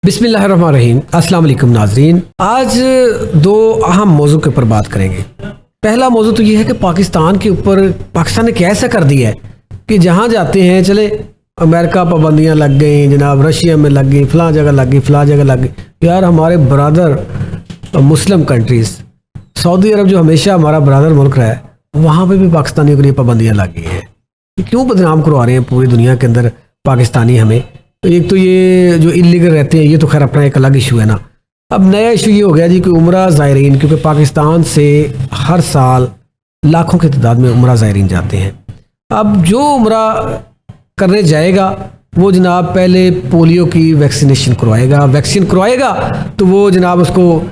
बिस्मिल्लाहिर्रहमानिर्रहीम। अस्सलाम वालेकुम नाज़रीन। आज दो अहम मौजू के ऊपर बात करेंगे। पहला मौजू तो ये है कि पाकिस्तान के ऊपर पाकिस्तान ने क्या ऐसा कर दिया है कि जहाँ जाते हैं चले अमेरिका पाबंदियाँ लग गई, जनाब रशिया में लग गई, फ़लाँ जगह लग गई, फ़लाँ जगह लग गई। यार हमारे ब्रदर मुस्लिम कंट्रीज़, सऊदी अरब जो हमेशा हमारा ब्रदर मुल्क रहा है, वहाँ पे भी पाकिस्तानियों के लिए पाबंदियाँ लग गई हैं। क्यों बदनाम करवा रहे हैं पूरी दुनिया के अंदर पाकिस्तानी हमें? एक तो ये जो इलीगल रहते हैं ये तो खैर अपना एक अलग इशू है ना। अब नया इशू ये हो गया जी कि उम्रा ज़ायरीन, क्योंकि पाकिस्तान से हर साल लाखों की तादाद में उम्रा ज़ायरीन जाते हैं। अब जो उम्रा करने जाएगा वो जनाब पहले पोलियो की वैक्सीनेशन करवाएगा, वैक्सीन करवाएगा तो वो जनाब उसको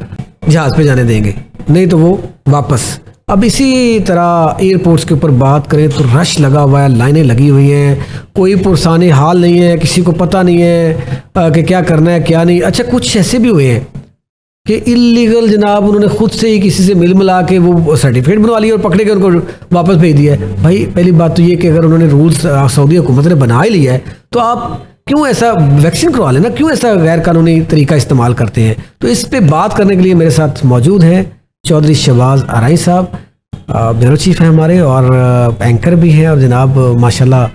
जहाज़ पे जाने देंगे, नहीं तो वो वापस। अब इसी तरह एयरपोर्ट्स के ऊपर बात करें तो रश लगा हुआ है, लाइनें लगी हुई हैं, कोई पुरसाने हाल नहीं है, किसी को पता नहीं है कि क्या करना है क्या नहीं। अच्छा, कुछ ऐसे भी हुए हैं कि इलीगल जनाब उन्होंने खुद से ही किसी से मिल मिला के वो सर्टिफिकेट बनवा लिया और पकड़े के उनको वापस भेज दिया है। भाई पहली बात तो ये कि अगर उन्होंने रूल्स सऊदी हुकूमत ने बना ही लिया है तो आप क्यों ऐसा वैक्सीन करवा लेना, क्यों ऐसा गैर कानूनी तरीका इस्तेमाल करते हैं? तो इस पर बात करने के लिए मेरे साथ मौजूद हैं चौधरी शहबाज आरई साहब, ब्यूरो चीफ हैं हमारे और एंकर भी हैं, और जनाब माशाल्लाह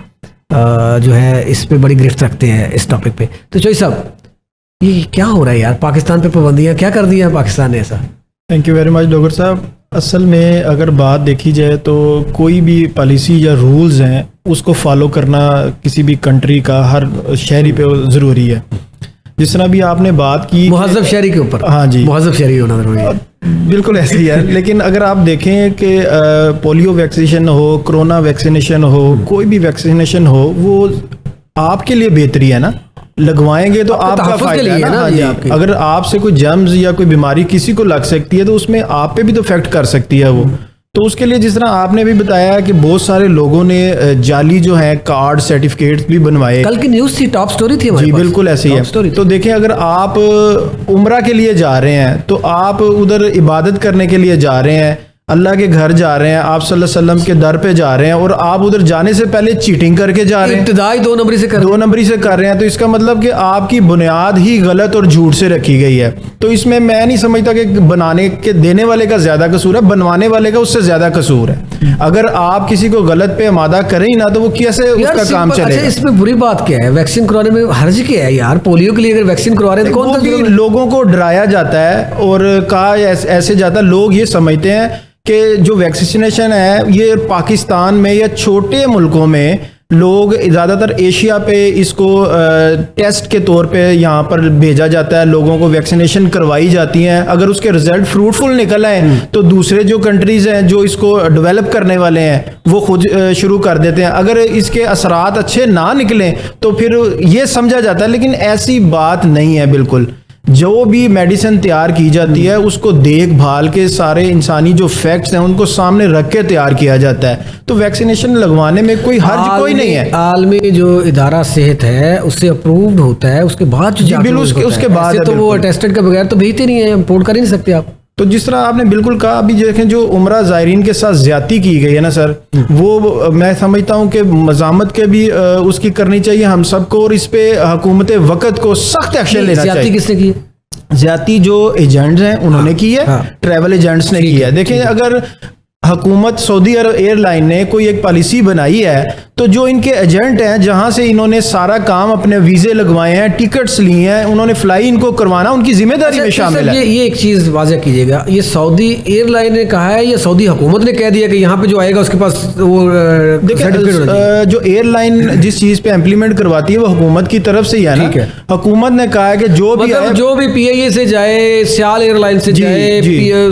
जो है इस पे बड़ी गिरफ्त रखते हैं इस टॉपिक पे। तो चौधरी साहब, ये क्या हो रहा है यार, पाकिस्तान पे पाबंदियाँ क्या कर दी है पाकिस्तान ने ऐसा? Thank you very much doctor साहब। असल में अगर बात देखी जाए तो कोई भी पॉलिसी या रूल्स हैं उसको फॉलो करना किसी भी कंट्री का हर शहरी पे ज़रूरी है। जिस तरह भी आपने बात की मुहज़्ज़ब शहरी के ऊपर, हाँ जी, मुहज़्ज़ब शहरी होना ज़रूरी है, बिल्कुल ऐसी है। लेकिन अगर आप देखें कि पोलियो वैक्सीनेशन हो, कोरोना वैक्सीनेशन हो, कोई भी वैक्सीनेशन हो, वो आपके लिए बेहतरी है ना, लगवाएंगे तो आपका फायदा है ना। हाँ जी, अगर आपसे कोई जर्म्स या कोई बीमारी किसी को लग सकती है तो उसमें आप पे भी तो इफेक्ट कर सकती है वो। तो उसके लिए जिस तरह आपने भी बताया कि बहुत सारे लोगों ने जाली जो है कार्ड सर्टिफिकेट्स भी बनवाए। कल की न्यूज़ थी, टॉप स्टोरी थी हमारे जी पास। बिल्कुल ऐसी है। तो देखें, अगर आप उम्रा के लिए जा रहे हैं तो आप उधर इबादत करने के लिए जा रहे हैं, अल्लाह के घर जा रहे हैं, आप सल्लल्लाहु अलैहि वसल्लम के दर पे जा रहे हैं, और आप उधर जाने से पहले चीटिंग करके जा रहे हैं, इब्तिदाई दो नंबरी से कर रहे हैं, तो इसका मतलब कि आपकी बुनियाद ही गलत और झूठ से रखी गई है। तो इसमें मैं नहीं समझता कि बनाने के देने वाले का ज्यादा कसूर है, बनवाने वाले का उससे ज्यादा कसूर है। अगर आप किसी को गलत पे आमादा करें ही ना तो वो कैसे उसका काम चलेगा? अच्छा, इसमें बुरी बात क्या है? वैक्सीन करवाने में हर्ज क्या है यार? पोलियो के लिए अगर वैक्सीन करवा रहे हैं तो कौन सा? लोगों को डराया जाता है और कहा ऐसे जाता, लोग ये समझते हैं कि जो वैक्सीनेशन है ये पाकिस्तान में या छोटे मुल्कों में लोग ज़्यादातर एशिया पे इसको टेस्ट के तौर पे यहाँ पर भेजा जाता है, लोगों को वैक्सीनेशन करवाई जाती हैं। अगर उसके रिजल्ट फ्रूटफुल निकल आए तो दूसरे जो कंट्रीज़ हैं जो इसको डेवलप करने वाले हैं वो खुद शुरू कर देते हैं। अगर इसके असरात अच्छे ना निकलें तो फिर ये समझा जाता है, लेकिन ऐसी बात नहीं है बिल्कुल। जो भी मेडिसिन तैयार की जाती है उसको देखभाल के सारे इंसानी जो फैक्ट्स हैं उनको सामने रख के तैयार किया जाता है। तो वैक्सीनेशन लगवाने में कोई हर्ज कोई नहीं है। आलमी जो इदारा सेहत है उससे अप्रूव्ड होता है, उसके बाद जो उसके बाद तो वो टेस्टेड के बगैर तो भेजते नहीं है, इम्पोर्ट कर ही नहीं सकते आप। तो जिस तरह आपने बिल्कुल कहा, अभी देखें जो उम्रा ज़ायरीन के साथ ज्यादती की गई है ना सर, वो मैं समझता हूँ कि मज़ामत के भी उसकी करनी चाहिए हम सबको, और इस पे हुकूमत वक्त को सख्त एक्शन लेना चाहिए। ज्यादती किसने की है? ज्यादती जो एजेंट्स हैं उन्होंने की है, ट्रैवल एजेंट्स ने की है। देखिए, अगर हुकूमत सऊदी अरब एयरलाइन ने कोई एक पॉलिसी बनाई है तो जो इनके एजेंट हैं जहां से इन्होंने सारा काम अपने वीजे लगवाए हैं, टिकट्स लिए हैं, उन्होंने फ्लाई इनको करवाना उनकी जिम्मेदारी में शामिल है। ये एक चीज वाज़ेह कीजिएगा, ये सऊदी एयरलाइन ने कहा है या सऊदी हुकूमत ने कह दिया कि यहाँ पे जो आएगा उसके पास वो देखिए, जो एयरलाइन जिस चीज पे इम्प्लीमेंट करवाती है वो हुकूमत की तरफ से ही है ना। हुकूमत ने कहा है कि जो भी PIA से जाए, सियाल एयरलाइन से जाए,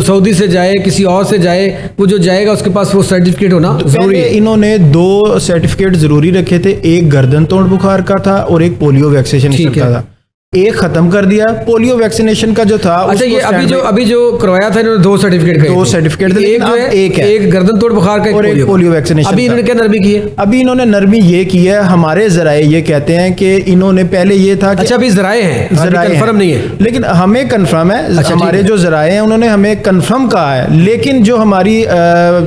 सऊदी से जाए, किसी और से जाए, वो जो जाएगा उसके पास वो सर्टिफिकेट होना जरूरी है। इन्होंने 2 सर्टिफिकेट जरूरी रखे थे, एक गर्दन तोड़ बुखार का था और एक पोलियो वैक्सीनेशन का था। एक खत्म कर दिया पोलियो वैक्सीनेशन का जो था। अच्छा, ये अभी जो करवाया था इन्होंने 2 सर्टिफिकेट थे, एक जो है एक गर्दन तोड़ बुखार का और एक पोलियो वैक्सीनेशन। अभी इन्होंने क्या नरमी की है? अभी इन्होंने नरमी ये की है, हमारे जराए ये कहते हैं कि इन्होंने पहले ये था कि अच्छा अभी जराए हैं, कंफर्म नहीं है, लेकिन हमें कंफर्म है। अच्छा, हमारे जो जराए हैं उन्होंने हमें कंफर्म कहा है, लेकिन जो हमारी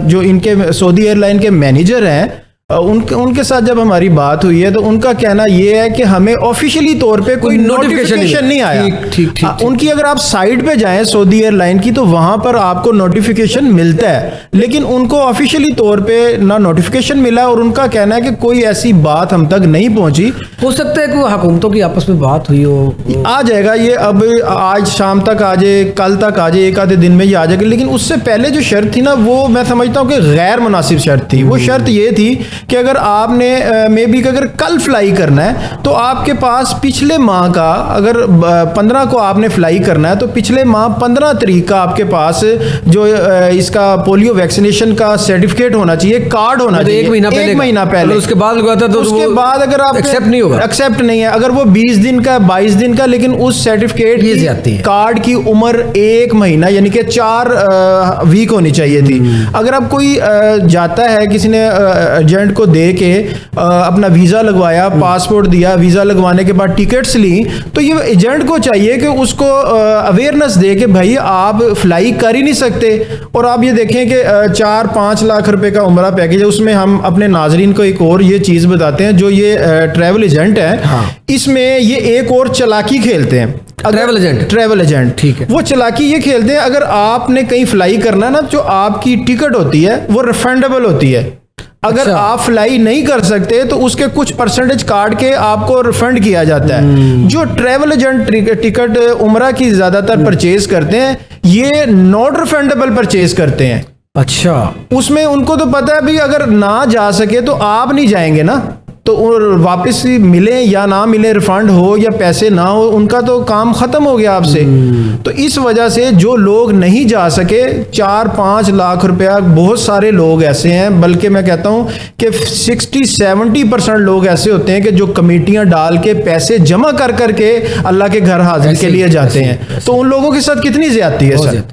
जो इनके सऊदी एयरलाइन के मैनेजर हैं उनके साथ जब हमारी बात हुई है तो उनका कहना ये है कि हमें ऑफिशियली तौर पे कोई नोटिफिकेशन नहीं आया। ठीक। उनकी अगर आप साइट पे जाएं सऊदी एयरलाइन की तो वहां पर आपको नोटिफिकेशन मिलता है, लेकिन उनको ऑफिशियली तौर पे ना नोटिफिकेशन मिला और उनका कहना है कि कोई ऐसी बात हम तक नहीं पहुंची। हो सकता है कि हुकूमतों की आपस में बात हुई हो, आ जाएगा ये, अब आज शाम तक आ जाए, कल तक आ जाए, एक आधे दिन में ये आ जाएगा। लेकिन उससे पहले जो शर्त थी ना वो मैं समझता हूँ कि गैर मुनासिब शर्त थी। वो शर्त ये थी कि अगर आपने मे बी अगर कल फ्लाई करना है तो आपके पास पिछले माह का, अगर 15 को आपने फ्लाई करना है तो पिछले माह 15 तारीख का आपके पास जो इसका पोलियो वैक्सीनेशन का सर्टिफिकेट होना चाहिए, कार्ड होना चाहिए। एक महीना पहले उसके बाद लगवाता तो उसके बाद अगर आप एक्सेप्ट नहीं होगा, एक्सेप्ट नहीं है। अगर वो 20 दिन का 22 दिन का, लेकिन उस सर्टिफिकेट की कार्ड की उम्र 1 महीना यानी कि 4 वीक होनी चाहिए थी। अगर अब कोई जाता है, किसी ने एजेंट को दे के अपना वीज़ा लगवाया, पासपोर्ट दिया, वीज़ा लगवाने के बाद टिकट्स ली, तो ये एजेंट को चाहिए कि उसको अवेयरनेस दे कि भाई आप फ्लाई कर ही नहीं सकते। और आप ये देखें कि 4-5 लाख रुपए का उम्रा पैकेज है। उसमें हम अपने नाजरीन को एक और ये चीज़ बताते हैं, जो ये ट्रैवल एजेंट है, हाँ। इसमें ये एक और चालाकी खेलते हैं। ट्रैवल एजेंट ठीक है, वो चालाकी ये खेलते हैं, अगर आपने कहीं फ्लाई करना ना, जो आपकी टिकट होती है वो रिफंडेबल होती है। अगर आप फ्लाई नहीं कर सकते तो उसके कुछ परसेंटेज काट के आपको रिफंड किया जाता है। जो ट्रैवल एजेंट टिकट उम्रा की ज्यादातर परचेज करते हैं, ये नॉट रिफंडेबल परचेज करते हैं। अच्छा, उसमें उनको तो पता है भी अगर ना जा सके तो आप नहीं जाएंगे ना, तो वापस मिले या ना मिले, रिफंड हो या पैसे ना हो, उनका तो काम खत्म हो गया आपसे। तो इस वजह से जो लोग नहीं जा सके, 4-5 लाख रुपया, बहुत सारे लोग ऐसे हैं, बल्कि मैं कहता हूं कि 60-70% लोग ऐसे होते हैं कि जो कमेटियां डाल के पैसे जमा कर करके अल्लाह के घर हाजिर के लिए जाते हैं। तो उन लोगों के साथ कितनी ज्यादती है सर?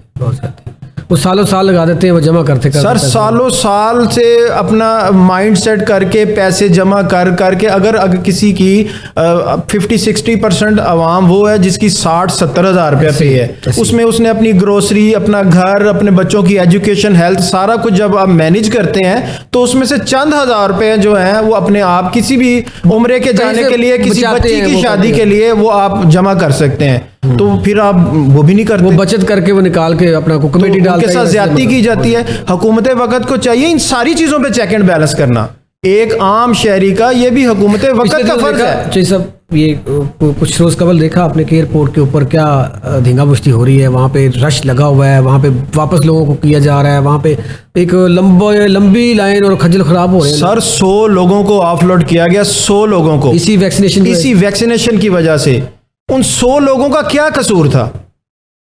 वो सालों साल लगा देते हैं, वो जमा करते सर सालों साल से अपना माइंड सेट करके पैसे जमा कर करके, अगर किसी की 50-60% आवाम वो है जिसकी 60-70 हज़ार रुपया पे है, उसमें उसने अपनी ग्रोसरी, अपना घर, अपने बच्चों की एजुकेशन, हेल्थ, सारा कुछ जब आप मैनेज करते हैं तो उसमें से चंद हज़ार रुपये जो हैं वो अपने आप किसी भी उम्रे के जाने के लिए, किसी बच्ची की शादी के लिए वो आप जमा कर सकते हैं। तो फिर आप वो भी नहीं करते, वो बचत करके वो निकाल के अपना को कमेटी डालते हैं, उनके साथ ज्यादती की जाती है। हुकूमत वक्त को चाहिए इन सारी चीजों पे चेक एंड बैलेंस करना, एक आम शहरी का, ये भी हुकूमत वक्त का फर्ज है। सब ये कुछ रोज कबल देखा आपने कि एयरपोर्ट के ऊपर क्या धींगा मुश्ती हो रही है, वहाँ पे रश लगा हुआ है, वहाँ पे वापस लोगों को किया जा रहा है, वहाँ पे एक लंबी लाइन और खज्जल खराब हो रहे हैं। सर 100 लोगों को ऑफलोड किया गया, 100 लोगों को इसी वैक्सीनेशन की वजह से। उन 100 लोगों का क्या कसूर था?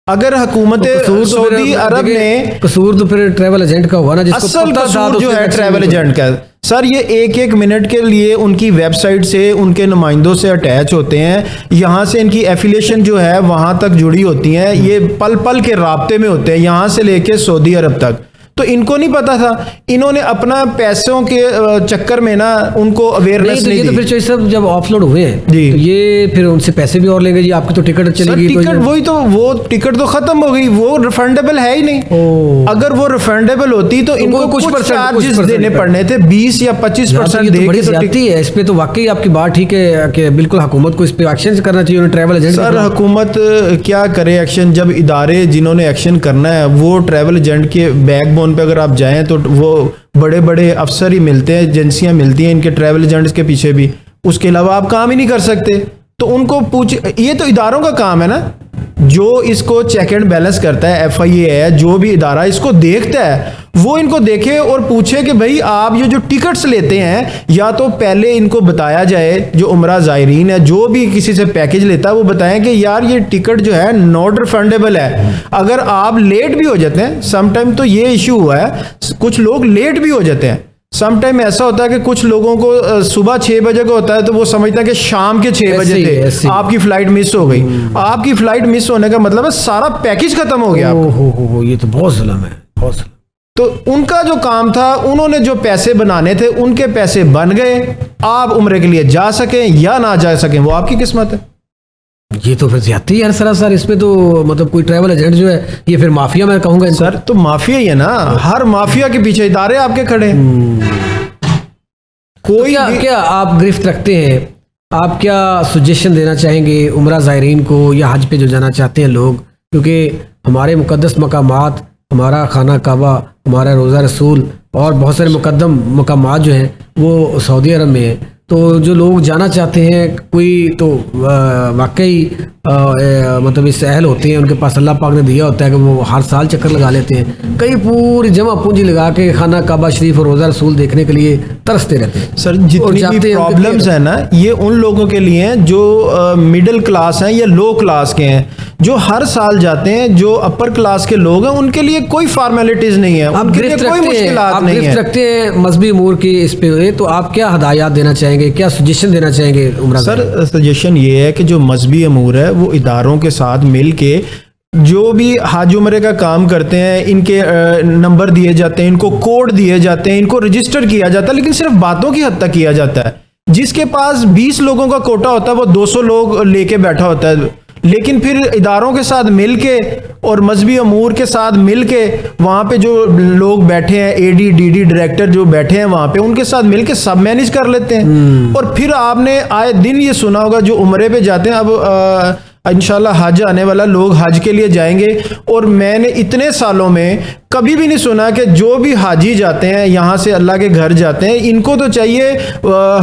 अगर हुकूमत सऊदी अरब ने, कसूर तो फिर ट्रैवल एजेंट का हुआ ना, जिसको असल कसूर जो है ट्रैवल एजेंट का। सर ये एक मिनट के लिए उनकी वेबसाइट से उनके नुमाइंदों से अटैच होते हैं, यहाँ से इनकी एफिलिएशन जो है वहाँ तक जुड़ी होती है, ये पल पल के राब्ते में होते हैं यहाँ से लेके सऊदी अरब तक। तो इनको नहीं पता था, इन्होंने अपना पैसों के चक्कर में ना उनको अवेयरनेस नहीं दी। तो फिर चॉइस सब जब ऑफलोड हुए हैं जी, तो ये फिर उनसे पैसे भी और लेंगे जी, आपकी तो टिकट चलेगी। टिकट वही तो, वो टिकट तो खत्म हो गई, वो रिफंडेबल है ही नहीं। अगर वो रिफंडेबल होती तो इनको कुछ चार्जेस देने पड़ने थे, 20 या 25% देती है। इस पे तो वाकई आपकी बात ठीक है कि बिल्कुल हुकूमत को इस पे एक्शन करना चाहिए, ट्रैवल एजेंट। सर हुकूमत क्या करे एक्शन, जब इदारे जिन्होंने एक्शन करना है वो ट्रैवल एजेंट के बैकबोन पे अगर आप जाएं तो वो बड़े बड़े अफसर ही मिलते हैं, एजेंसियां मिलती हैं इनके ट्रैवल एजेंट्स के पीछे भी, उसके अलावा आप काम ही नहीं कर सकते। तो उनको पूछ, ये तो इदारों का काम है ना, जो इसको चेक एंड बैलेंस करता है, FIA है, जो भी इदारा इसको देखता है, वो इनको देखे और पूछे कि भाई आप ये जो टिकट्स लेते हैं, या तो पहले इनको बताया जाए, जो उम्रा ज़ायरीन है, जो भी किसी से पैकेज लेता है, वो बताएं कि यार ये टिकट जो है नॉट रिफंडेबल है। अगर आप लेट भी हो जाते हैं, समटाइम तो ये इशू हुआ है, कुछ लोग लेट भी हो जाते हैं। समटाइम ऐसा होता है कि कुछ लोगों को सुबह 6 बजे का होता है तो वो समझता है कि शाम के 6 बजे थे, आपकी फ्लाइट मिस हो गई। आपकी फ्लाइट मिस होने का मतलब है सारा पैकेज खत्म हो गया। ये तो बहुत जुल्म है, बहुत जुल्म। तो उनका जो काम था, उन्होंने जो पैसे बनाने थे उनके पैसे बन गए, आप उम्रे के लिए जा सकें या ना जा सकें वो आपकी किस्मत है। ये तो फिर ज्यादती है सरासर। इसमें तो मतलब कोई ट्रैवल एजेंट जो है ये फिर माफिया मैं कहूँगा। सर तो माफिया ही है ना, हर माफिया के पीछे इदारे आपके खड़े हैं। कोई क्या भी क्या आप गिरफ्त रखते हैं, आप क्या सजेशन देना चाहेंगे उम्रा ज़ायरीन को या हज पे जो जाना चाहते हैं लोग, क्योंकि हमारे मुक़द्दस मकामात, हमारा खाना काबा, हमारा रोज़ा रसूल और बहुत सारे मुक़द्दम मकामात जो हैं वो सऊदी अरब में हैं। तो जो लोग जाना चाहते हैं कोई तो वाकई मतलब इस अहल होते हैं, उनके पास अल्लाह पाक ने दिया होता है कि वो हर साल चक्कर लगा लेते हैं, कई पूरी जमा पूंजी लगा के खाना काबा शरीफ और रोज़ा रसूल देखने के लिए तरसते रहते हैं। सर और जितनी जाते भी हैं उनके प्रॉब्लम्स हैं ना, ये उन लोगों के लिए हैं जो मिडिल क्लास हैं या लो क्लास के हैं, जो हर साल जाते हैं। जो अपर क्लास के लोग हैं उनके लिए कोई फॉर्मेलिटीज नहीं है, आप उनके लिए गिरफ्त कोई रखते हैं, मुश्किलात आप नहीं गिरफ्त है। रखते हैं मजहबी उमूर की इस पे, तो आप क्या हदायत देना चाहेंगे, क्या सजेशन देना चाहेंगे उमरा? सर सजेशन ये है कि जो मजहबी अमूर है वो इदारों के साथ मिल के जो भी हज उम्रे का काम करते हैं, इनके नंबर दिए जाते हैं, इनको कोड दिए जाते हैं, इनको रजिस्टर किया जाता है, लेकिन सिर्फ बातों की हद तक किया जाता है। जिसके पास 20 लोगों का कोटा होता है वो 200 लोग लेके बैठा होता है, लेकिन फिर इदारों के साथ मिल के और मजहबी अमूर के साथ मिल के वहाँ पे जो लोग बैठे हैं, AD DD डायरेक्टर जो बैठे हैं वहाँ पे, उनके साथ मिल के सब मैनेज कर लेते हैं। और फिर आपने आए दिन ये सुना होगा जो उम्रे पे जाते हैं, अब इंशाल्लाह हज आने वाला, लोग हज के लिए जाएंगे, और मैंने इतने सालों में कभी भी नहीं सुना कि जो भी हाजी जाते हैं यहाँ से अल्लाह के घर जाते हैं, इनको तो चाहिए,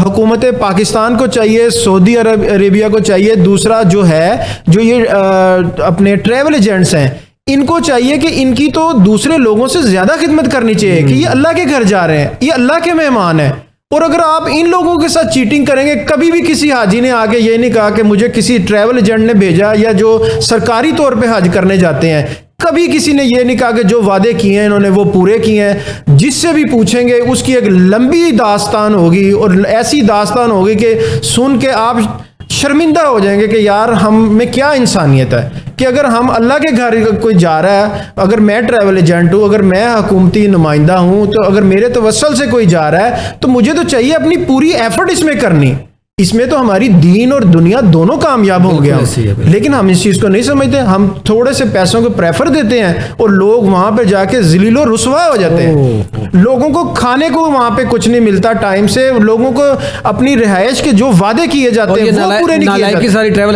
हुकूमत पाकिस्तान को चाहिए, सऊदी अरेबिया को चाहिए, दूसरा जो है जो ये अपने ट्रैवल एजेंट्स हैं इनको चाहिए कि इनकी तो दूसरे लोगों से ज़्यादा खिदमत करनी चाहिए कि ये अल्लाह के घर जा रहे हैं, ये अल्लाह के मेहमान हैं। और अगर आप इन लोगों के साथ चीटिंग करेंगे, कभी भी किसी हाजी ने आके ये नहीं कहा कि मुझे किसी ट्रैवल एजेंट ने भेजा, या जो सरकारी तौर पे हज करने जाते हैं कभी किसी ने ये नहीं कहा कि जो वादे किए हैं इन्होंने वो पूरे किए हैं। जिससे भी पूछेंगे उसकी एक लंबी दास्तान होगी, और ऐसी दास्तान होगी कि सुन के आप शर्मिंदा हो जाएंगे कि यार हम में क्या इंसानियत है कि अगर हम अल्लाह के घर कोई जा रहा है, अगर मैं ट्रैवल एजेंट हूँ, अगर मैं हुकूमती नुमाइंदा हूँ, तो अगर मेरे तवस्सुल से कोई जा रहा है तो मुझे तो चाहिए अपनी पूरी एफर्ट इसमें करनी। इसमें तो हमारी दीन और दुनिया दोनों कामयाब हो गया, लेकिन हम इस चीज़ को नहीं समझते। हम थोड़े से पैसों को प्रेफर देते हैं और लोग वहां पर जाके ज़लीलो रुसवा हो जाते हैं। लोगों को खाने को वहां पे कुछ नहीं मिलता टाइम से, लोगों को अपनी रिहाइश के जो वादे किए जाते हैं वो पूरे नहीं किए जाते। सारी ट्रैवल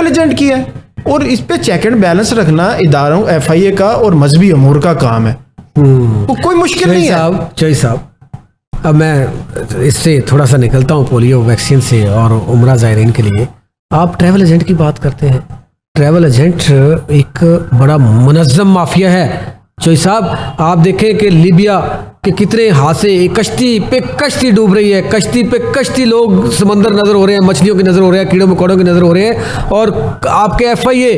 एजेंट की है। और इस पे चेक एंड बैलेंस रखना इदारों FIA का और मजहबी अमूर का काम है, वो कोई मुश्किल नहीं है। चौई साहब, अब मैं इससे थोड़ा सा निकलता हूँ पोलियो वैक्सीन से और उम्रा ज़ायरीन के लिए। आप ट्रैवल एजेंट की बात करते हैं, ट्रैवल एजेंट एक बड़ा मुनज़्ज़म माफिया है। चौई साहब, आप देखें कि लीबिया के कितने हादसे, कश्ती पे कश्ती डूब रही है, कश्ती पे कश्ती, लोग समंदर नज़र हो रहे हैं, मछलियों की नज़र हो रहे हैं, कीड़ों मकोड़ों की नज़र हो रहे हैं, और आपके FIA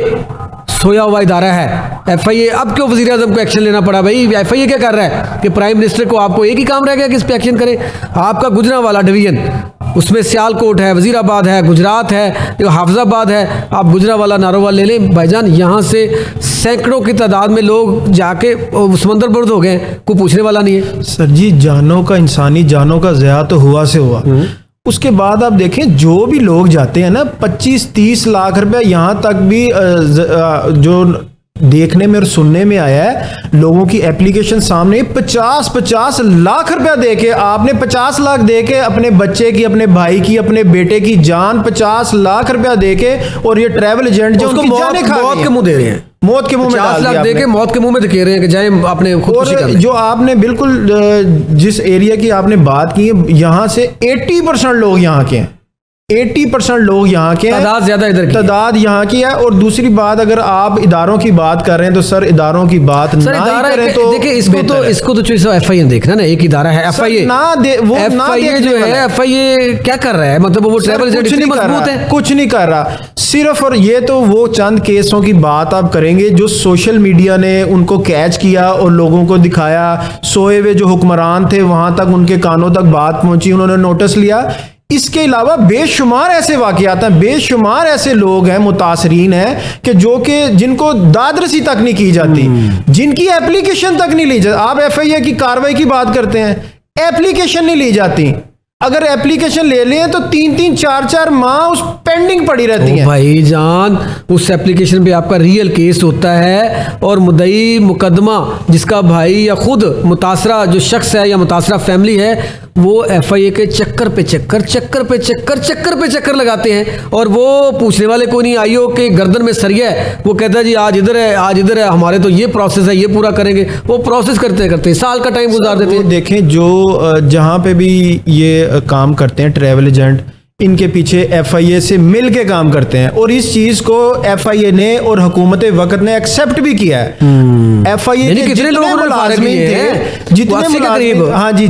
सोया हुआ इदारा है। FIA, अब क्यों वज़ीर आज़म को एक्शन लेना पड़ा भाई? FIA क्या कर रहा है कि प्राइम मिनिस्टर को, आपको एक ही काम रह गया कि इस पर एक्शन करें। आपका गुजरांवाला डिवीज़न, उसमें सियालकोट है, वज़ीराबाद है, गुजरात है, हाफिजाबाद है, आप गुजरांवाला नारोवाल ले लें भाईजान, यहाँ से सैकड़ों की तादाद में लोग जाके समंदर बुर्द हो गए, कोई पूछने वाला नहीं है। सर जी, जानों का, इंसानी जानों का ज़या तो हुआ से हुआ। उसके बाद आप देखें जो भी लोग जाते हैं ना, 25-30 लाख रुपया, यहाँ तक भी जो देखने में और सुनने में आया है, लोगों की एप्लीकेशन सामने 50-50 लाख रुपया दे के, आपने 50 लाख दे के अपने बच्चे की, अपने भाई की, अपने बेटे की जान 50 लाख रुपया दे के, और ये ट्रैवल एजेंट जो उनकी जाने खा मौत के मुंह दे रहे हैं, मौत के मुंह में 50 लाख दे के मौत के मुंह में धकेल रहे हैं कि जाए अपने खुदकुशी कर लें। जो आपने बिल्कुल जिस एरिया की आपने बात की है, यहाँ से 80% लोग यहाँ के हैं, 80% लोग यहाँ के हैं, तादाद ज्यादा इधर की, तादाद यहाँ की है। और दूसरी बात, अगर आप इदारों की बात कर रहे हैं तो सर इदारों की बात सर, ना ही करें तो देखिए, इसको तो FIA देखना ना, एक इदारा है FIA, FIA जो है, FIA क्या कर रहा है? मतलब वो ट्रैवल एजेंट इतनी मजबूत है, कुछ नहीं कर रहा सिर्फ। और ये तो वो चंद केसों की बात आप करेंगे जो सोशल मीडिया ने उनको कैच किया और लोगों को दिखाया, सोए हुए जो हुक्मरान थे वहां तक उनके कानों तक बात पहुंची, उन्होंने नोटिस लिया। इसके अलावा बेशुमार ऐसे वाकयात हैं, बेशुमार ऐसे लोग हैं, मुतासरीन हैं कि जो कि जिनको दादरसी तक नहीं की जाती, जिनकी एप्लीकेशन तक नहीं ली जाती। आप FIA की कार्रवाई की बात करते हैं, एप्लीकेशन नहीं ली जाती। अगर एप्लीकेशन ले लें तो 3-3, 4-4 माह उस पेंडिंग पड़ी रहती है। भाईजान, उस एप्लीकेशन पे आपका रियल केस होता है और मुद्दई मुकदमा जिसका भाई या खुद मुतासरा जो शख्स है या मुतासरा फैमिली है, वो FIA के चक्कर पे चक्कर लगाते हैं, और वो पूछने वाले कोई नहीं। आईओ के गर्दन में सरिया है, वो कहता है जी आज इधर है, हमारे तो ये प्रोसेस है, ये पूरा करेंगे। वो प्रोसेस करते करते साल का टाइम गुजार देते हैं। देखें जो जहाँ पे भी ये काम करते हैं ट्रैवल एजेंट, इनके पीछे FIA से मिल के काम करते हैं, और इस चीज को FIA ने और हुकूमत वक्त ने एक्सेप्ट भी किया है। FIA के कितने लोग मुलाजमीन थे,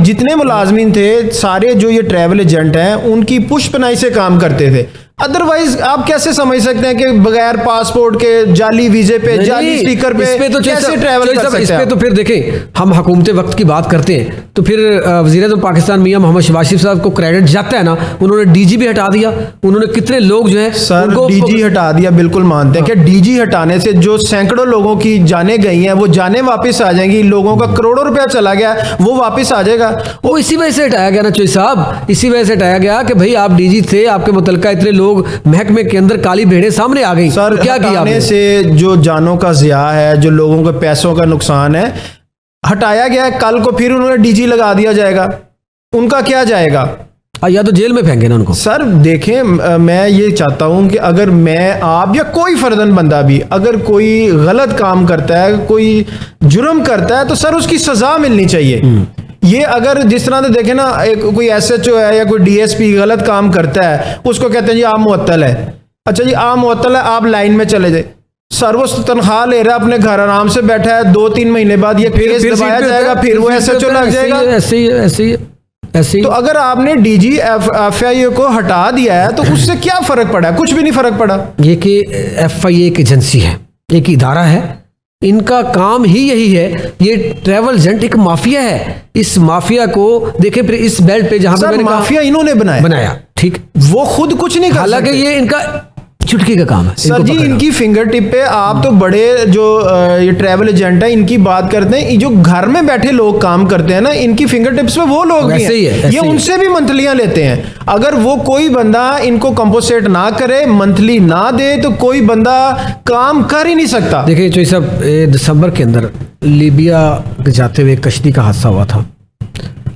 जितने मुलाजमीन थे सारे जो ये ट्रैवल एजेंट हैं, उनकी पुष्पनाई से काम करते थे। अदरवाइज आप कैसे समझ सकते हैं कि बगैर पासपोर्ट के जाली वीजे पे, जाली स्टिकर पे तो कैसे ट्रैवल कर सकते हैं? इस पे तो फिर देखें, हम हुकूमत वक्त की बात करते हैं तो फिर वज़ीर-ए-आज़म पाकिस्तान मियां मोहम्मद शहबाज शरीफ साहब को क्रेडिट जाता है ना। उन्होंने DG भी हटा दिया, उन्होंने कितने लोग जो है सर DG हटा दिया, बिल्कुल मानते हैं कि DG हटाने से जो सैकड़ों लोगों की जानें गई हैं वो जानें वापस आ जाएंगी, लोगों का करोड़ों रुपया चला गया वो वापस आ जाएगा। वो इसी वजह से हटाया गया ना चोई साहब, इसी वजह से हटाया गया कि भाई आप DG थे, आपके मुतलका इतने लोग महकमे के अंदर काली भेड़ें सामने आ गई। सर क्या किया आपने? से जो जानों का ज़िया है, जो लोगों के पैसों का नुकसान है, हटाया गया है। कल को फिर उन्होंने DG लगा दिया जाएगा, उनका क्या जाएगा? या तो जेल में फेंके ना उनको। सर देखें, मैं ये चाहता हूं कि अगर मैं, आप या कोई फर्दन बंदा भी अगर कोई गलत काम करता है, कोई जुर्म करता है, तो सर उसकी सजा मिलनी चाहिए। ये अगर जिस तरह से देखें ना, एक कोई SHO है या कोई DSP गलत काम करता है, उसको कहते हैं जी आप मुअत्तल है। अच्छा जी आप मुअत्तल है, आप लाइन में चले जाए। सर वो तनख्वाह ले रहा है, अपने घर आराम से बैठा है, 2-3 महीने बाद ये केस दबाया जाएगा, फिर वो SHO लग जाएगा। ऐसे ही। तो अगर आपने DG FIA को हटा दिया है तो उससे क्या फर्क पड़ा? कुछ भी नहीं फर्क पड़ा। ये कि FIA एक एजेंसी है, एक इदारा है, इनका काम ही यही है। ये ट्रैवल एजेंट एक माफिया है। इस माफिया को देखें, फिर इस बेल्ट पे जहां पे माफिया इन्होंने बनाया, ठीक, वो खुद कुछ नहीं कर सकते। हालांकि ये इनका चुटकी का काम है सर जी। इनकी फिंगर टिप पे आप तो बड़े जो ये ट्रैवल एजेंट है इनकी बात करते हैं, जो घर में बैठे लोग काम करते हैं ना, इनकी फिंगर टिप्स पे वो लोग भी हैं। ये उनसे भी मंथलियां लेते हैं। अगर वो कोई बंदा इनको कंपोसेट ना करे, मंथली ना दे, तो कोई बंदा काम कर ही नहीं सकता। देखिए चोई साहब, दिसंबर के अंदर लीबिया जाते हुए कश्ती का हादसा हुआ था।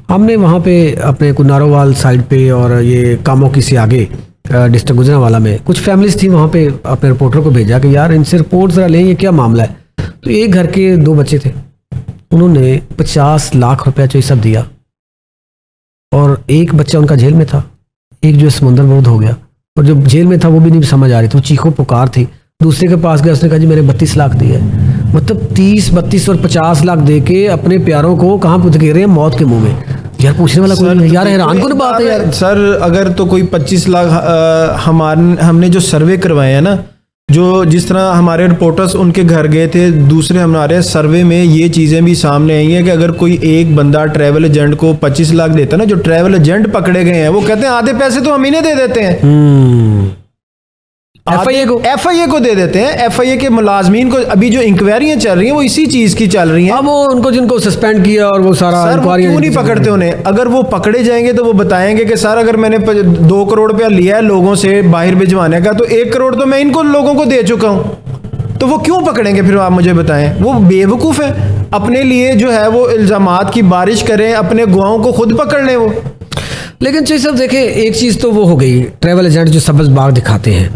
हमने वहाँ पे अपने कुनारोवाल साइड पे और ये कामों की से आगे डिस्ट्रिक्ट गुजरांवाला में कुछ फैमिलीज थी, वहाँ पे अपने रिपोर्टर को भेजा कि यार इनसे रिपोर्ट ज़रा लें, ये क्या मामला है। तो एक घर के 2 बच्चे थे, उन्होंने 50 लाख रुपया जो सब दिया, और एक बच्चा उनका जेल में था, एक जो समुंदर बोध हो गया, और जो जेल में था वो भी नहीं समझ आ रही थी, वो चीखों पुकार थी। दूसरे के पास गया, उसने कहा जी मैंने 32 लाख दिए। मतलब 30, 32 और 50 लाख दे के अपने प्यारों को कहाँ पुध रहे हैं? मौत के मुंह में। यार पूछने वाला कोई नहीं यार, हैरान कौन बात है यार। सर अगर तो कोई 25 लाख हमने जो सर्वे करवाए हैं ना, जो जिस तरह हमारे रिपोर्टर्स उनके घर गए थे, दूसरे हमारे सर्वे में ये चीज़ें भी सामने आई हैं कि अगर कोई एक बंदा ट्रैवल एजेंट को 25 लाख देता ना, जो ट्रैवल एजेंट पकड़े गए हैं वो कहते हैं आधे पैसे तो हम इन्हें दे देते हैं, FIA को दे देते हैं। FIA के मुलाजमीन को अभी जो इंक्वायरियां चल रही हैं वो इसी चीज की चल रही हैं। अब वो उनको जिनको सस्पेंड किया और वो सारा इंक्वायरियां क्यों नहीं पकड़ते उन्हें? अगर वो पकड़े जाएंगे तो वो बताएंगे कि सर अगर मैंने 2 करोड़ रुपया लिया है लोगों से बाहर भिजवाने का, तो 1 करोड़ तो मैं इनको लोगों को दे चुका हूं। तो वो क्यों पकड़ेंगे फिर? आप मुझे बताएं। वो बेवकूफ़ है, अपने लिए जो है वो इल्ज़ामात की बारिश करें, अपने गवाहों को खुद पकड़ लें वो। लेकिन चीज़ सब देखें, एक चीज़ तो वो हो गई, ट्रैवल एजेंट जो सब्ज़ बाग दिखाते हैं,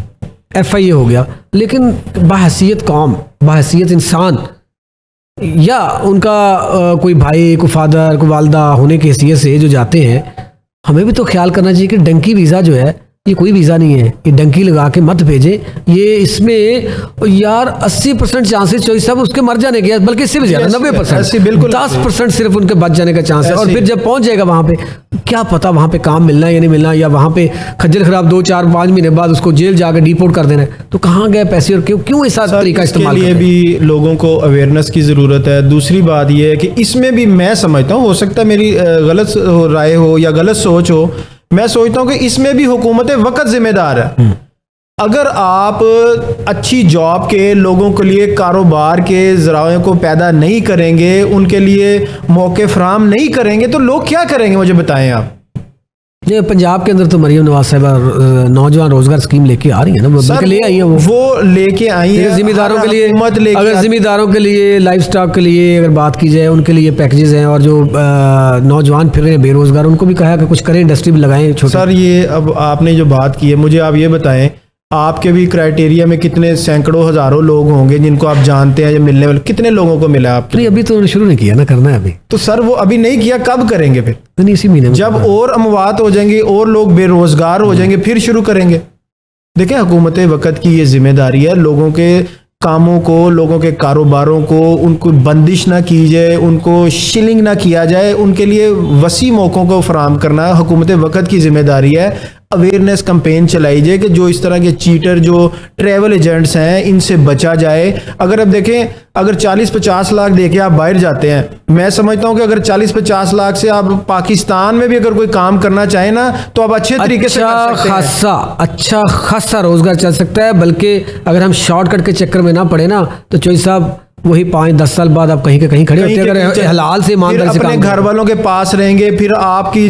FIA हो गया, लेकिन बहसीयत कौम, बहसीयत इंसान, या उनका कोई भाई, कोई फादर, कोई वालदा होने की हैसियत से जो जाते हैं, हमें भी तो ख्याल करना चाहिए कि डंकी वीज़ा जो है ये कोई वीज़ा नहीं है, ये डंकी लगा के मत भेजें। ये इसमें यार 80% चांसेस चॉइस सब उसके मर जाने के, बल्कि इससे भी ज़्यादा 90%, बिल्कुल 10% सिर्फ उनके बच जाने का चांस है। और फिर जब पहुंच जाएगा वहाँ पे, क्या पता वहाँ पे काम मिलना या नहीं मिलना, या वहाँ पे खज्जल खराब 2, 4, 5 महीने बाद उसको जेल जाकर डिपोर्ट कर देना है। तो कहाँ गए पैसे और क्यों ऐसा तरीका इस्तेमाल? इसके लिए भी लोगों को अवेयरनेस की ज़रूरत है। दूसरी बात यह है कि इसमें भी मैं समझता हूँ, हो सकता है मेरी गलत राय हो या गलत सोच हो, मैं सोचता हूं कि इसमें भी हुकूमत वक्त जिम्मेदार है। अगर आप अच्छी जॉब के लोगों के लिए कारोबार के ज़राए को पैदा नहीं करेंगे, उनके लिए मौके फराहम नहीं करेंगे, तो लोग क्या करेंगे मुझे बताएं आप। ये पंजाब के अंदर तो मरियम नवाज साहिबा नौजवान रोजगार स्कीम लेके आ रही है ना, वो सर, ले आई है वो लेके आई है जिम्मेदारों के लिए। अगर जिम्मेदारों के लिए, लाइफ स्टॉक के लिए अगर बात की जाए, उनके लिए पैकेजेस हैं, और जो नौजवान फिर रहे हैं बेरोजगार, उनको भी कहा कि कुछ करें, इंडस्ट्री भी लगाएं छोटे। सर ये अब आपने जो बात की है, मुझे आप ये बताएं, आपके भी क्राइटेरिया में कितने सैकड़ों हजारों लोग होंगे जिनको आप जानते हैं, जो मिलने वाले, कितने लोगों को मिला आपके? नहीं, अभी तो शुरू नहीं किया ना, करना है अभी तो सर वो अभी नहीं किया, कब करेंगे फिर? नहीं, इसी महीने में जब और अमवात हो जाएंगी और लोग बेरोजगार हो जाएंगे फिर शुरू करेंगे। देखिए, हुकूमत वक्त की ये जिम्मेदारी है, लोगों के कामों को, लोगों के कारोबारों को, उनको बंदिश ना की जाए, उनको शिलिंग ना किया जाए, उनके लिए वसी मौक़ों को फराहम करना हुकूमत वक्त की जिम्मेदारी है। अवेयरनेस कैंपेन चलाई जाए कि जो इस तरह के चीटर, जो ट्रैवल एजेंट्स हैं, इनसे बचा जाए। अगर अब देखें, अगर 40-50 लाख देके आप बाहर जाते हैं, मैं समझता हूं कि अगर 40-50 लाख से आप पाकिस्तान में भी अगर कोई काम करना चाहे ना, तो आप अच्छे तरीके से कर सकते हैं। अच्छा खासा रोजगार चल सकता है। बल्कि अगर हम शॉर्टकट के चक्कर में ना पड़े ना, तो चोई साहब वही 5-10 साल बाद आप कहीं के कहीं खड़े होते हैं, अगर हलाल से ईमानदारी से अपने घर वालों के पास रहेंगे, फिर आपकी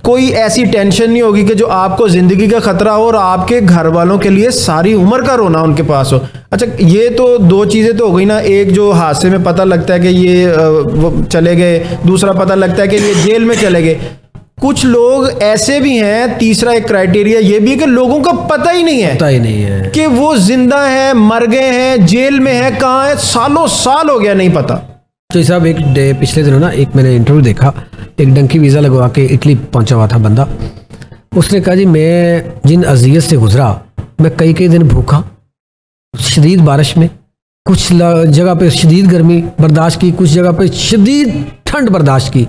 कोई ऐसी टेंशन नहीं होगी कि जो आपको जिंदगी का खतरा हो और आपके घर वालों के लिए सारी उम्र का रोना उनके पास हो। अच्छा, ये तो दो चीज़ें तो हो गई ना, एक जो हादसे में पता लगता है कि ये वो चले गए, दूसरा पता लगता है कि ये जेल में चले गए। कुछ लोग ऐसे भी हैं, तीसरा एक क्राइटेरिया ये भी है कि लोगों का पता ही नहीं है कि वो जिंदा है, मर गए हैं, जेल में है, कहाँ है, सालों साल हो गया नहीं पता। तो साहब एक पिछले दिनों ना एक मैंने इंटरव्यू देखा, एक डंकी वीज़ा लगवा के इटली पहुंचा हुआ था बंदा। उसने कहा जी मैं जिन अजियत से गुजरा, मैं कई दिन भूखा, शदीद बारिश में, कुछ जगह पे शदीद गर्मी बर्दाश्त की, कुछ जगह पे शदीद ठंड बर्दाश्त की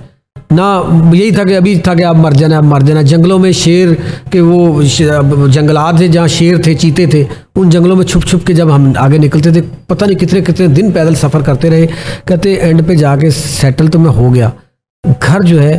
ना। यही था कि अभी था कि आप मर जाना। जंगलों में शेर के वो जंगलात थे जहाँ शेर थे, चीते थे, उन जंगलों में छुप के जब हम आगे निकलते थे, पता नहीं कितने दिन पैदल सफ़र करते रहे। कहते एंड पे जाके सेटल तो मैं हो गया। घर जो है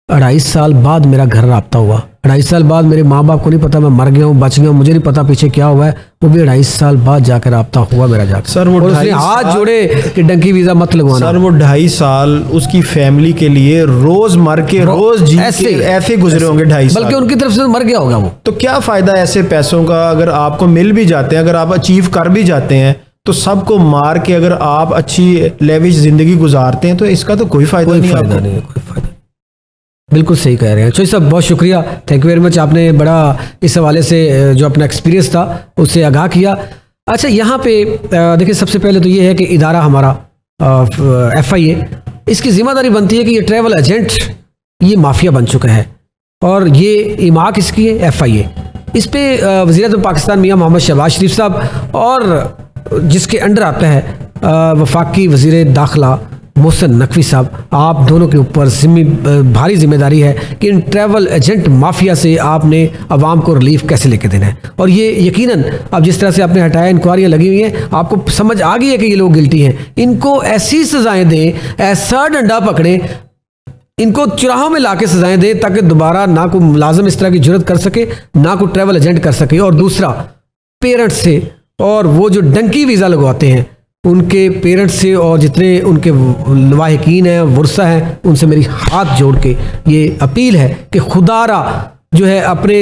2.5 साल बाद मेरा घर राब्ता हुआ। 2.5 साल बाद मेरे माँ बाप को नहीं पता मैं मर गया हूँ, बच गया हूँ, मुझे नहीं पता पीछे क्या हुआ है। वो भी 2.5 साल बाद जाकर राब्ता हुआ मेरा जाकर। सर वो हाथ जोड़े कि डंकी वीज़ा मत लगवाना। सर वो 2.5 साल उसकी फैमिली के लिए रोज मर के रोज जी ऐसे गुजरे होंगे 2.5 साल, बल्कि उनकी तरफ से मर गया होगा वो। तो क्या फ़ायदा ऐसे पैसों का? अगर आपको मिल भी जाते हैं, अगर आप अचीव कर भी जाते हैं, तो सबको मार के अगर आप अच्छी लेविश जिंदगी गुजारते हैं, तो इसका तो कोई फ़ायदा नहीं है। कोई फ़ायदा। बिल्कुल सही कह रहे हैं चोई साहब, बहुत शुक्रिया, थैंक यू वेरी मच। आपने बड़ा इस हवाले से जो अपना एक्सपीरियंस था उससे आगाह किया। अच्छा, यहाँ पे देखिए, सबसे पहले तो ये है कि इदारा हमारा FIA, इसकी जिम्मेदारी बनती है कि ये ट्रैवल एजेंट ये माफिया बन चुका है, और ये इमा किसकी है? FIA। इस पे वज़ीर-ए-आज़म पाकिस्तान मियाँ मोहम्मद शहबाज शरीफ साहब और जिसके अंडर आता है वफाकी वज़ीर दाखिला मोहसिन नकवी साहब, आप दोनों के ऊपर भारी जिम्मेदारी है कि इन ट्रैवल एजेंट माफिया से आपने आवाम को रिलीफ कैसे लेके देना है। और ये यकीनन अब जिस तरह से आपने हटाया, इंक्वायरियाँ लगी हुई हैं, आपको समझ आ गई है कि ये लोग गिल्टी हैं। इनको ऐसी सजाएं दें, ऐसा डंडा पकड़ें, इनको चुराहों में लाके सजाएं दें, ताकि दोबारा ना कोई मुलाजिम इस तरह की जुर्रत कर सके, ना कोई ट्रैवल एजेंट कर सके। और दूसरा, पेरेंट्स से और वो जो डंकी वीज़ा लगवाते हैं उनके पेरेंट्स से और जितने उनके वाहिकीन हैं, वर्सा हैं, उनसे मेरी हाथ जोड़ के ये अपील है कि खुदारा जो है अपने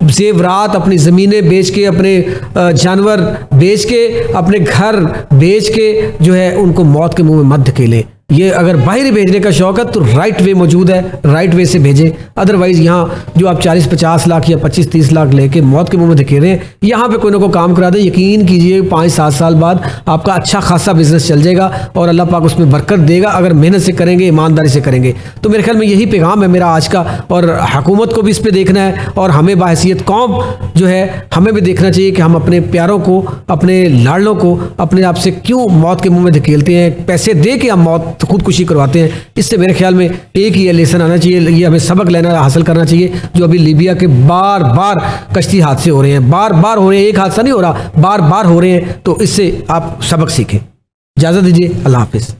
जेवरात, अपनी ज़मीनें बेच के, अपने जानवर बेच के, अपने घर बेच के जो है उनको मौत के मुंह में मत धकेलें। ये अगर बाहर भेजने का शौक है तो राइट वे मौजूद है, राइट वे से भेजें। अदरवाइज़ यहाँ जो आप 40-50 लाख या 25-30 लाख लेके मौत के मुंह में धकेल रहे हैं, यहाँ पे कोई ना कोई काम करा दें, यकीन कीजिए 5-7 साल बाद आपका अच्छा खासा बिजनेस चल जाएगा और अल्लाह पाक उसमें बरकत देगा, अगर मेहनत से करेंगे, ईमानदारी से करेंगे। तो मेरे ख्याल में यही पैगाम है मेरा आज का, और हुकूमत को भी इस पर देखना है, और हमें बाहैसियत कौम जो है हमें भी देखना चाहिए कि हम अपने प्यारों को, अपने लाडलों को अपने आप से क्यों मौत के मुँह में धकेलते हैं, पैसे दे के हम मौत खुदकुशी करवाते हैं। इससे मेरे ख्याल में एक ही लेसन आना चाहिए, ये हमें सबक लेना हासिल करना चाहिए। जो अभी लीबिया के बार बार कश्ती हादसे हो रहे हैं, बार बार हो रहे हैं, एक हादसा नहीं हो रहा, बार बार हो रहे हैं, तो इससे आप सबक सीखें। इजाज़त दीजिए, अल्लाह हाफिज़।